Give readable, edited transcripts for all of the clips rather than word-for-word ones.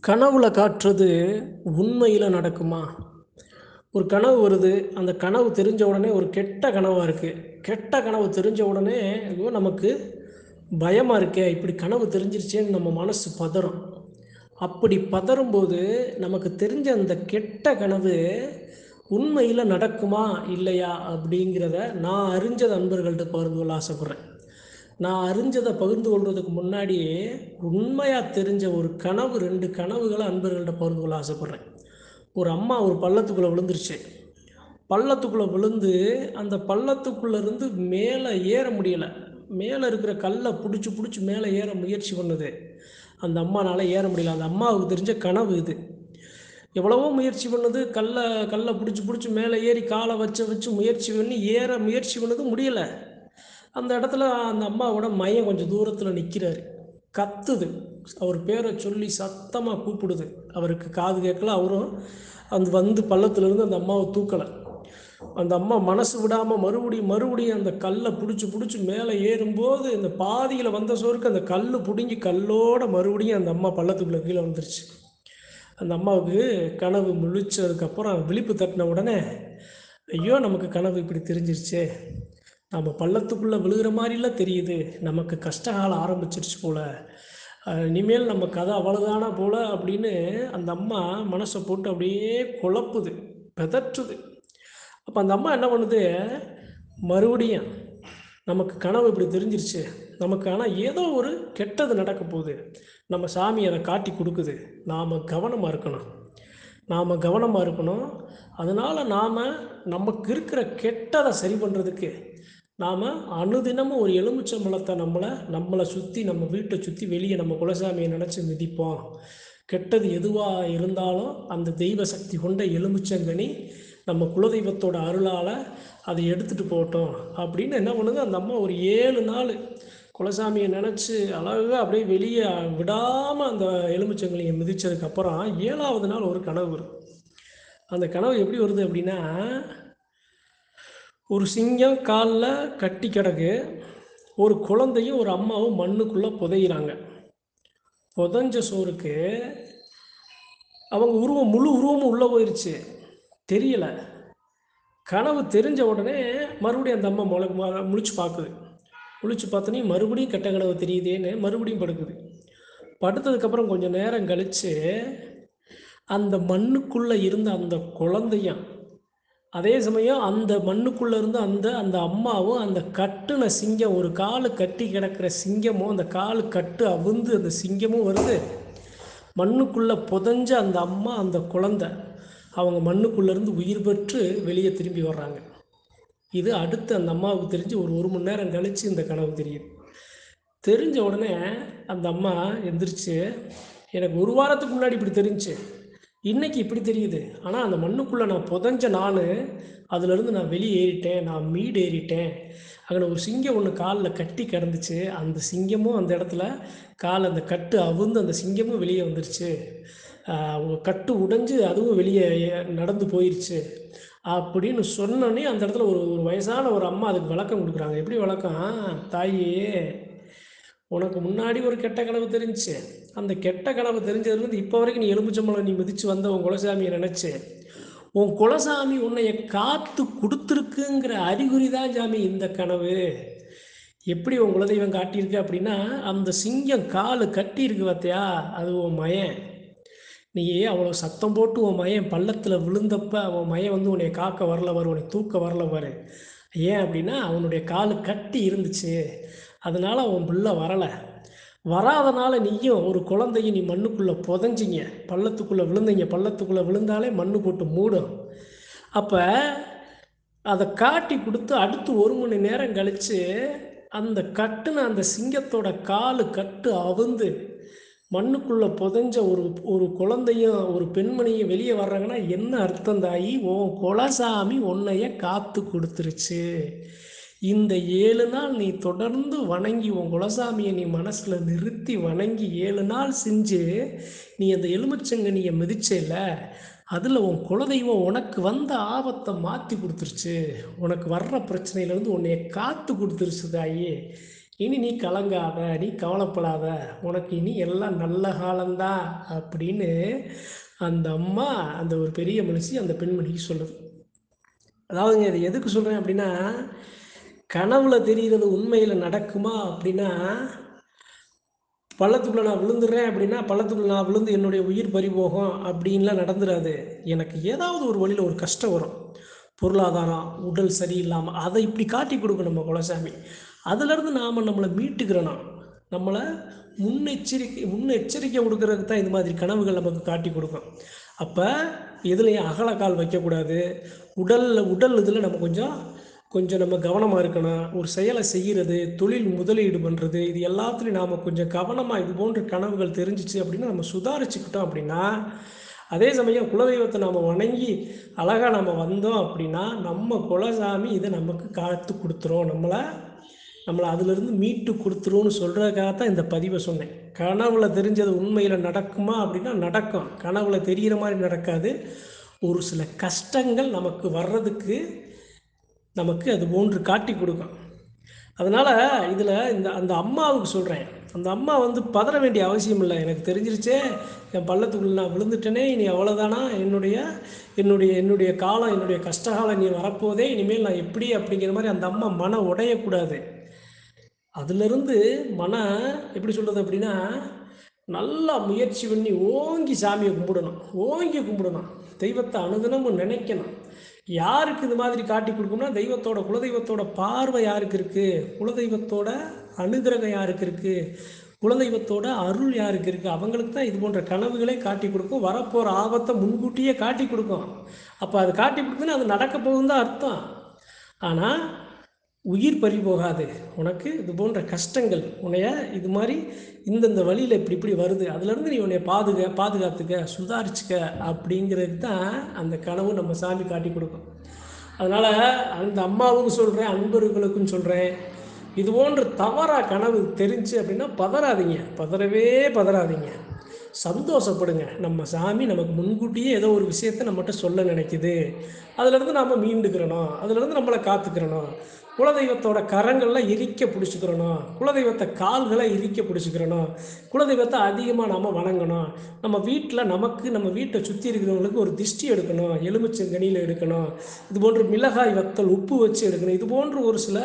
கனவுல காட்டுறது உண்மையில நடக்குமா? ஒரு கனவு வருது. அந்த கனவு தெரிஞ்ச உடனே ஒரு கெட்ட கனவா இருக்கு. கெட்ட கனவு தெரிஞ்ச உடனே, ஐயோ! நமக்கு பயமா இருக்கே! இப்படி கனவு தெரிஞ்சிருச்சேன்னு நம்ம மனசு பதறும். அப்படி பதறும்போது, நமக்கு தெரிஞ்ச அந்த கெட்ட கனவு உண்மையில நடக்குமா? இல்லையா? அப்படிங்கிறத நான் அறிஞ்ச நண்பர்கள்ட்ட பகிர்ந்து கொள்ள ஆசைப்படுறேன். நான் அறிஞ்சத பகிர்ந்து கொள்றதுக்கு முன்னாடியே, உண்மையா தெரிஞ்ச ஒரு கனவு 2 கனவுகள நண்பர்கள்ட்ட பகிர்ந்து கொள்ள ஆசைப்படுறேன். ஒரு அம்மா ஒரு பள்ளத்துக்குள்ள விழுந்துருச்சு. பள்ளத்துக்குள்ள விழுந்து, அந்த பள்ளத்துக்குள்ள இருந்து மேல ஏற முடியல. மேல இருக்கிற கல்ல புடிச்சு, புடிச்சு மேல ஏற முயற்சி பண்ணுது. அந்த அம்மானால ஏற முடியல. அந்த அம்மாவுக்கு தெரிஞ்ச கனவு இது. எவ்வளவோ முயற்சி பண்ணுது. கல்ல கல்ல புடிச்சு, புடிச்சு மேல ஏறி கால வச்சு, வச்சு முயற்சி பண்ணி ஏற முயற்சி பண்ணது முடியல. அந்த இடத்துல அந்த அம்மாவோட மகன் கொஞ்சம் தூரத்துல நிக்கிறாரு. கத்துது. அவர் பேர சொல்லி சத்தமா கூப்பிடுது. அவருக்கு காது கேட்கல. அவரும் வந்து பள்ளத்திலிருந்து அந்த அம்மாவ தூக்கல. அந்த அம்மா மனசு விடாம மறுபடியும், மறுபடியும் அந்த கல்ல புடிச்சு, புடிச்சு மேல ஏறும்போது, இந்த பாதியில வந்த சோறுக்கு அந்த கல்லு புடுங்கி கல்லோட மறுபடியும் அந்த அம்மா பள்ளத்துக்குள்ள கீழ வந்துருச்சு. அந்த அம்மாவுக்கு கனவு முழிச்சதுக்கப்புறம் விழிப்பு தட்டின உடனே, ஐயோ! நமக்கு கனவு இப்படி தெரிஞ்சிருச்சே! நம்ம பள்ளத்துக்குள்ள விழுகிற மாரிலாம் தெரியுது. நமக்கு கஷ்டகாலம் ஆரம்பிச்சிருச்சு போல. இனிமேல் நம்ம கதை அவ்வளோதானா போல அப்படின்னு அந்த அம்மா மனச போட்டு அப்படியே குழப்புது, பிதற்றுது. அப்ப அந்த அம்மா என்ன பண்ணுது, மறுபடியும் நமக்கு கனவு இப்படி தெரிஞ்சிருச்சு. நமக்கு ஆனா ஏதோ ஒரு கெட்டது நடக்க போகுது. நம்ம சாமி அத காட்டி குடுக்குது. நாம கவனமா இருக்கணும். நாம கவனமா இருக்கணும். அதனால நமக்கு இருக்கிற கெட்டத சரி பண்றதுக்கு, நாம அனுதினமும் ஒரு எலுமிச்சம்பழத்த நம்மள சுத்தி, நம்ம வீட்ட சுத்தி வெளிய நம்ம குலசாமிய நெனச்சு மிதிப்போம். கெட்டது எதுவா இருந்தாலும் அந்த தெய்வ சக்தி கொண்ட எலுமிச்சங்கனி நம்ம குலதெய்வத்தோட அருளால அதை எடுத்துட்டு போகட்டும் அப்படின்னு என்ன பண்ணுது அந்த அம்மா ஒரு 7 நாள் குலசாமியை நினச்சி அழகாக அப்படியே வெளியே விடாமல் அந்த எலுமிச்சங்கனியை மிதித்ததுக்கப்புறம் 7ஆவது நாள் ஒரு கனவு வரும். அந்த கனவு எப்படி வருது அப்படின்னா, ஒரு சிங்கம் காலில் கட்டி கிடக்கு, ஒரு குழந்தையும் ஒரு அம்மாவும் மண்ணுக்குள்ளே புதையிறாங்க. புதஞ்ச சோறுக்கு அவங்க முழு உருவமும் உள்ளே போயிடுச்சு, தெரியல. கனவு தெரிஞ்ச உடனே மறுபடியும் அந்த அம்மா முழிச்சு பார்க்குது. முழிச்சு பார்த்தோன்னே மறுபடியும் கெட்ட கனவு தெரியுதேன்னு மறுபடியும் படுக்குது. படுத்ததுக்கப்புறம் கொஞ்சம் நேரம் கழித்து அந்த மண்ணுக்குள்ளே இருந்த அந்த குழந்தையும், அதே சமயம் அந்த மண்ணுக்குள்ளே இருந்த அந்த அந்த அம்மாவும், அந்த கட்டுன சிங்கம், ஒரு காலு கட்டி கிடக்கிற சிங்கமும், அந்த காலு கட்டு அவுந்து அந்த சிங்கமும் வருது. மண்ணுக்குள்ளே புதஞ்ச அந்த அம்மா, அந்த குழந்தை, அவங்க மண்ணுக்குள்ளேருந்து உயிர் பெற்று வெளியே திரும்பி வர்றாங்க. இது அடுத்து அந்த அம்மாவுக்கு தெரிஞ்சு ஒரு மணி நேரம் கழித்து இந்த கனவு தெரியுது. தெரிஞ்ச உடனே அந்த அம்மா எந்திரிச்சு, எனக்கு ஒரு வாரத்துக்கு முன்னாடி இப்படி தெரிஞ்சுச்சு, இன்னைக்கு இப்படி தெரியுது. ஆனால் அந்த மண்ணுக்குள்ளே நான் புதஞ்ச அதுலேருந்து நான் வெளியே ஏறிட்டேன், நான் மீடு ஏறிட்டேன். அங்கே ஒரு சிங்கம் ஒன்று காலில் கட்டி கிடந்துச்சு, அந்த சிங்கமும் அந்த இடத்துல அந்த கட்டு அவுந்து அந்த சிங்கமும் வெளியே வந்துருச்சு. கட்டு உடைஞ்சு அதுவும் வெளியே நடந்து போயிடுச்சு அப்படின்னு சொன்னோன்னே அந்த இடத்துல ஒரு ஒரு வயசான ஒரு அம்மா அதுக்கு விளக்கம் கொடுக்குறாங்க. எப்படி விளக்கம்? தாயி, உனக்கு முன்னாடி ஒரு கெட்ட கனவு தெரிஞ்சுச்சு. அந்த கெட்ட கனவு தெரிஞ்சதுலேருந்து இப்போ வரைக்கும் நீ எலுமிச்சம்பழம் நீ மிதித்து வந்த உன் குலசாமியை நினச்சி, உன் குலசாமி உன்னைய காத்து கொடுத்துருக்குங்கிற அறிகுறி தான் சாமி இந்த கனவு. எப்படி உன் குலதெய்வம் காட்டியிருக்கு அப்படின்னா, அந்த சிங்கம் காலு கட்டியிருக்கு பார்த்தியா, அது உன் மயன். நீ அவ்வளோ சத்தம் போட்டு உன் மயன் பள்ளத்தில் விழுந்தப்ப உன் மயன் வந்து உன்னை காக்க வரல பாரு, உன்னை தூக்க வரல பாரு. ஏன் அப்படின்னா அவனுடைய காலு கட்டி இருந்துச்சு, அதனால் அவன் பிள்ளை வரலை. வராதனால நீயும் ஒரு குழந்தையும் நீ மண்ணுக்குள்ளே புதஞ்சிங்க, பள்ளத்துக்குள்ளே விழுந்தீங்க. பள்ளத்துக்குள்ளே விழுந்தாலே மண்ணு போட்டு மூடும். அப்போ அதை காட்டி கொடுத்து அடுத்து 1 மணி நேரம் கழித்து அந்த கட்டுன அந்த சிங்கத்தோட காலு கட்டு அவுந்து மண்ணுக்குள்ளே புதைஞ்ச ஒரு ஒரு குழந்தையும் ஒரு பெண்மணியும் வெளியே வர்றாங்கன்னா என்ன அர்த்தம் தாயி? உன் குலசாமி உன்னைய காத்து கொடுத்துருச்சு. இந்த 7 நாள் நீ தொடர்ந்து வணங்கி உன் குலசாமியை நீ மனசில் நிறுத்தி வணங்கி 7 நாள் செஞ்சு நீ அந்த எலுமிச்சங்கனியை மிதிச்சேல, அதில் உன் குலதெய்வம் உனக்கு வந்த ஆபத்தை மாற்றி கொடுத்துருச்சு. உனக்கு வர்ற பிரச்சனையிலேருந்து உன்னைய காத்து கொடுத்துருச்சு தாயி. இனி நீ கலங்காத, நீ கவலைப்படாத, உனக்கு இனி எல்லாம் நல்ல காலம்தான் அப்படின்னு அந்த அம்மா அந்த ஒரு பெரிய மனுஷி அந்த பெண்மணிக்கு சொல்லுது. அதாவதுங்க இது எதுக்கு சொல்கிறேன் அப்படின்னா, கனவுல தெரிகிறது உண்மையில் நடக்குமா அப்படின்னா, பள்ளத்துக்குள்ளே நான் விழுந்துடுறேன் அப்படின்னா பள்ளத்துக்குள்ளே நான் விழுந்து என்னுடைய உயிர் பறிபோகும் அப்படின்லாம் நடந்துடாது. எனக்கு ஏதாவது ஒரு வழியில் ஒரு கஷ்டம் வரும், பொருளாதாரம் உடல் சரியில்லாமல், அதை இப்படி காட்டி கொடுக்கும் நம்ம குலசாமி. அதிலேருந்து நாம் நம்மளை மீட்டுக்கிறோம். நம்மளை முன்னெச்சரிக்கை கொடுக்கறதுக்கு தான் இது மாதிரி கனவுகள் நமக்கு காட்டி கொடுக்கும். அப்போ எதுலேயும் அகலக்கால் வைக்கக்கூடாது. உடல் இதில் நம்ம கொஞ்சம் கொஞ்சம் நம்ம கவனமாக இருக்கணும். ஒரு செயலை செய்கிறது, தொழில் முதலீடு பண்ணுறது, இது எல்லாத்துலேயும் நாம் கொஞ்சம் கவனமாக இது போன்ற கனவுகள் தெரிஞ்சிச்சு அப்படின்னா நம்ம சுதாரிச்சுக்கிட்டோம் அப்படின்னா, அதே சமயம் குலதெய்வத்தை நாம் வணங்கி அழகாக நம்ம வந்தோம் அப்படின்னா நம்ம குலசாமி இதை நமக்கு காத்து கொடுத்துரும். நம்மளை அதிலிருந்து மீட்டு கொடுத்துருன்னு சொல்கிறதுக்காகத்தான் இந்த பதிவை சொன்னேன். கனவுல தெரிஞ்சது உண்மையில் நடக்குமா அப்படின்னா நடக்கும். கனவுல தெரிகிற மாதிரி நடக்காது. ஒரு சில கஷ்டங்கள் நமக்கு வர்றதுக்கு நமக்கு அது போன்று காட்டி கொடுக்கும். அதனால் இதில் அந்த அம்மாவுக்கு சொல்கிறேன். அந்த அம்மா பதற வேண்டிய அவசியம் இல்லை. எனக்கு தெரிஞ்சிருச்சே, என் பள்ளத்துக்குள்ள நான் விழுந்துட்டேனே, இனி அவ்வளோதானா, என்னுடைய என்னுடைய என்னுடைய காலம், என்னுடைய கஷ்டகாலம் நீ வரப்போதே, இனிமேல் நான் எப்படி அப்படிங்கிற மாதிரி அந்த அம்மா மனம் உடையக்கூடாது. அதிலிருந்து எப்படி சொல்கிறது அப்படின்னா, நல்லா முயற்சி பண்ணி ஓங்கி சாமியை கும்பிடணும், ஓங்கி கும்பிடணும். தெய்வத்தை அனுதினமும் நினைக்கணும். யாருக்கு இது மாதிரி காட்டி கொடுக்கும்னா, குலதெய்வத்தோட பார்வை யாருக்கு இருக்குது, குலதெய்வத்தோட அனுகிரகம் யாருக்கு இருக்குது, குலதெய்வத்தோட அருள் யாருக்கு இருக்குது, அவங்களுக்கு தான் இது போன்ற கனவுகளே காட்டி கொடுக்கும். வரப்போகிற ஆபத்தை முன்கூட்டியே காட்டி கொடுக்கும். அப்போ அது காட்டி கொடுக்குதுன்னா அது நடக்க போகுதுன்னு தான் அர்த்தம். ஆனால் உயிர் பறி போகாது. உனக்கு இது போன்ற கஷ்டங்கள் உன்னைய இது மாதிரி இந்தந்த வழியில் இப்படி வருது, அதுலேருந்து நீ உன்னை பாதுகாத்துக்க, சுதாரிச்சுக்க அப்படிங்கிறது தான் அந்த கனவு நம்ம சாமி காட்டி கொடுக்கும். அதனால் அந்த அம்மாவுக்கும் சொல்கிறேன், அன்பர்களுக்கும் சொல்கிறேன், இது போன்ற தவறாக கனவு தெரிஞ்சு அப்படின்னா பதறாதீங்க, சந்தோஷப்படுங்க. நம்ம சாமி நமக்கு முன்கூட்டியே ஏதோ ஒரு விஷயத்தை நம்மகிட்ட சொல்ல நினைக்குது, அதுலேருந்து நாம் மீண்டுக்கிறணும், அதுலேருந்து நம்மளை காத்துக்கிறணும். குலதெய்வத்தோட கரங்களில் இறுக்க பிடிச்சிக்கிறணும், குலதெய்வத்தை கால்களை இறுக்க பிடிச்சிக்கிறணும், குலதெய்வத்தை அதிகமாக நாம் வணங்கணும். நம்ம வீட்டை சுற்றி இருக்கிறவங்களுக்கு ஒரு திஷ்டி எடுக்கணும், எலுமிச்சங்கனியில் எடுக்கணும், இது போன்று மிளகாய் வத்தல் உப்பு வச்சு எடுக்கணும். இது போன்று ஒரு சில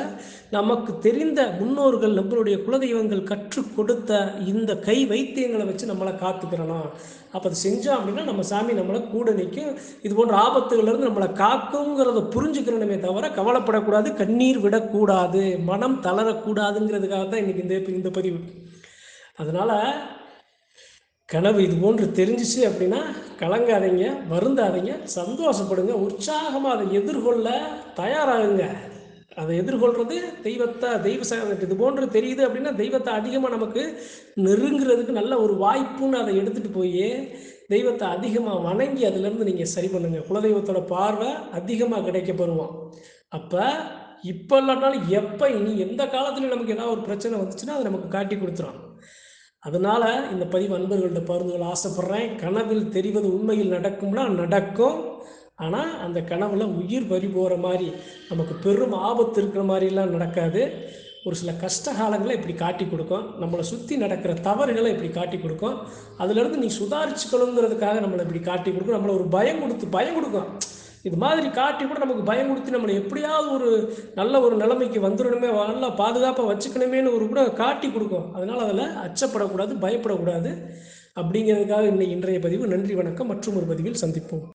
நமக்கு தெரிந்த முன்னோர்கள், நம்மளுடைய குலதெய்வங்கள் கற்றுக் கொடுத்த இந்த கை வைத்தியங்களை வச்சு நம்மளை காத்துக்கிறணும். அப்போ அதை செஞ்சோம் அப்படின்னா நம்ம சாமி நம்மளை கூட நிற்கும். இது போன்ற ஆபத்துகள்லேருந்து நம்மளை காக்குங்கிறத புரிஞ்சுக்கிறணுமே தவிர கவலைப்படக்கூடாது, கண்ணீர் விடக்கூடாது, மனம் தளரக்கூடாதுங்கிறதுக்காக தான் இன்றைக்கி இந்த பதிவு. அதனால் கனவு இது போன்று தெரிஞ்சிச்சு அப்படின்னா கலங்காதீங்க, வருந்தாதீங்க, சந்தோஷப்படுங்க, உற்சாகமாக அதை எதிர்கொள்ள தயாராகுங்க. அதை எதிர்கொள்கிறது இது போன்று தெரியுது அப்படின்னா தெய்வத்தை அதிகமாக நமக்கு நெருங்கிறதுக்கு நல்ல ஒரு வாய்ப்புன்னு அதை எடுத்துகிட்டு போய் தெய்வத்தை அதிகமாக வணங்கி அதிலேருந்து நீங்கள் சரி பண்ணுங்கள். குலதெய்வத்தோட பார்வை அதிகமாக கிடைக்கப்பெறுவோம். அப்போ இப்போ இல்லாட்டாலும் எப்போ இனி எந்த காலத்துலையும் நமக்கு ஏதாவது ஒரு பிரச்சனை வந்துச்சுன்னா அதை நமக்கு காட்டி கொடுத்துரும். அதனால் இந்த பதிவு அன்பர்கள்ட்ட பகிர்ந்துகள் ஆசைப்பட்றேன். கனவில் தெரிவது உண்மையில் நடக்கும்னா நடக்கும். ஆனால் அந்த கனவில் உயிர் பறி போகிற மாதிரி நமக்கு பெரும் ஆபத்து இருக்கிற மாதிரிலாம் நடக்காது. ஒரு சில கஷ்ட காலங்களை இப்படி காட்டி கொடுக்கும், நம்மளை சுற்றி நடக்கிற தவறுகளை இப்படி காட்டி கொடுக்கும். அதுலேருந்து நீ சுதாரிச்சுக்கணுங்கிறதுக்காக நம்மளை இப்படி காட்டி கொடுக்கும், நம்மளை ஒரு பயம் கொடுக்கும். இது மாதிரி காட்டி கூட நமக்கு பயம் கொடுத்து நம்மளை எப்படியாவது ஒரு நல்ல ஒரு நிலைமைக்கு வந்துடணுமே, நல்லா பாதுகாப்பாக வச்சுக்கணுமேனு ஒரு கூட காட்டி கொடுக்கும். அதனால் அதில் அச்சப்படக்கூடாது, பயப்படக்கூடாது. அப்படிங்கிறதுக்காக இன்றைய பதிவு. நன்றி, வணக்கம். மற்றும் ஒரு பதிவில் சந்திப்போம்.